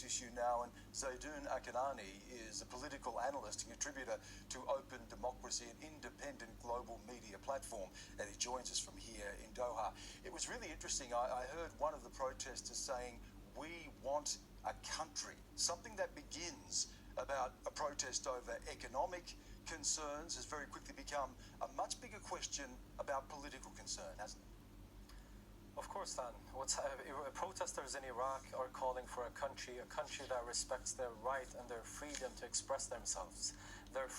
issue now, and Zeidon Alkinani is a political analyst and contributor to Open Democracy, an independent global media platform, and he joins us from here in Doha. It was really interesting. I heard one of the protesters saying, "We want a country," something that begins about a protest over economic concerns has very quickly become a much bigger question about political concern, hasn't it? Of course, Dan. Protesters in Iraq are calling for a country that respects their right and their freedom to express themselves, their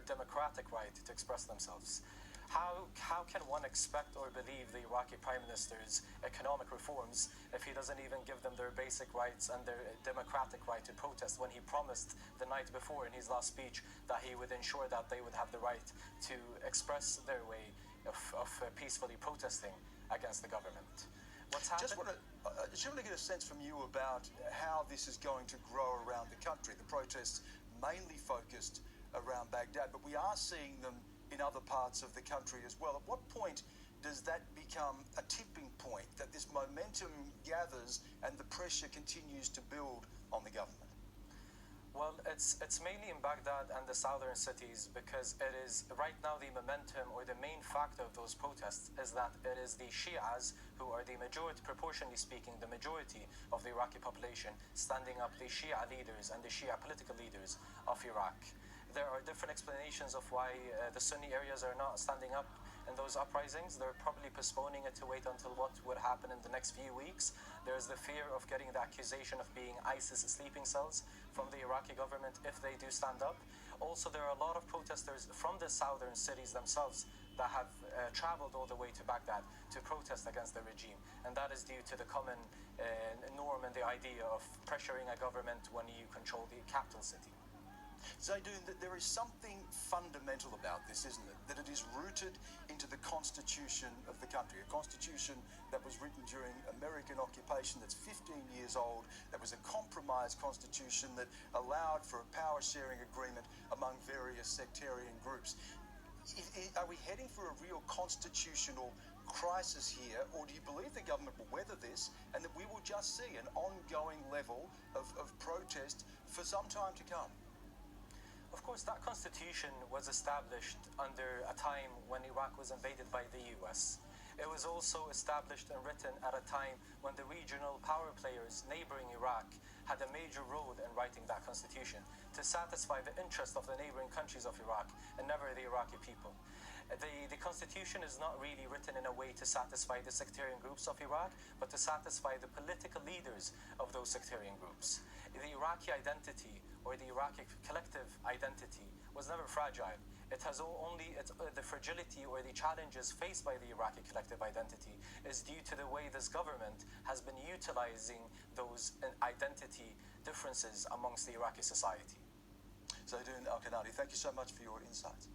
democratic right to express themselves. How can one expect or believe the Iraqi Prime Minister's economic reforms if he doesn't even give them their basic rights and their democratic right to protest, when he promised the night before in his last speech that he would ensure that they would have the right to express their way of peacefully protesting against the government? What's happened? I just want to get a sense from you about how this is going to grow around the country. The protests mainly focused around Baghdad, but we are seeing them in other parts of the country as well. At what point does that become a tipping point, that this momentum gathers and the pressure continues to build on the government? Well, it's mainly in Baghdad and the southern cities, because it is right now the momentum or the main factor of those protests is that it is the Shias who are the majority, proportionally speaking, the majority of the Iraqi population, standing up, the Shia leaders and the Shia political leaders of Iraq. There are different explanations of why the Sunni areas are not standing up in those uprisings. They're probably postponing it to wait until what would happen in the next few weeks. There's the fear of getting the accusation of being ISIS sleeping cells from the Iraqi government if they do stand up. Also, there are a lot of protesters from the southern cities themselves that have traveled all the way to Baghdad to protest against the regime, and that is due to the common norm and the idea of pressuring a government when you control the capital city. Zeidon, there is something fundamental about this, isn't it? That it is rooted into the constitution of the country, a constitution that was written during American occupation, that's 15 years old, that was a compromise constitution that allowed for a power-sharing agreement among various sectarian groups. Are we heading for a real constitutional crisis here, or do you believe the government will weather this and that we will just see an ongoing level of protest for some time to come? Of course, that constitution was established under a time when Iraq was invaded by the US. It was also established and written at a time when the regional power players neighboring Iraq had a major role in writing that constitution to satisfy the interest of the neighboring countries of Iraq and never the Iraqi people. The constitution is not really written in a way to satisfy the sectarian groups of Iraq, but to satisfy the political leaders of those sectarian groups. The Iraqi identity, or the Iraqi collective identity, was never fragile. It has the fragility or the challenges faced by the Iraqi collective identity is due to the way this government has been utilizing those identity differences amongst the Iraqi society. Zeidon Alkinani, thank you so much for your insights.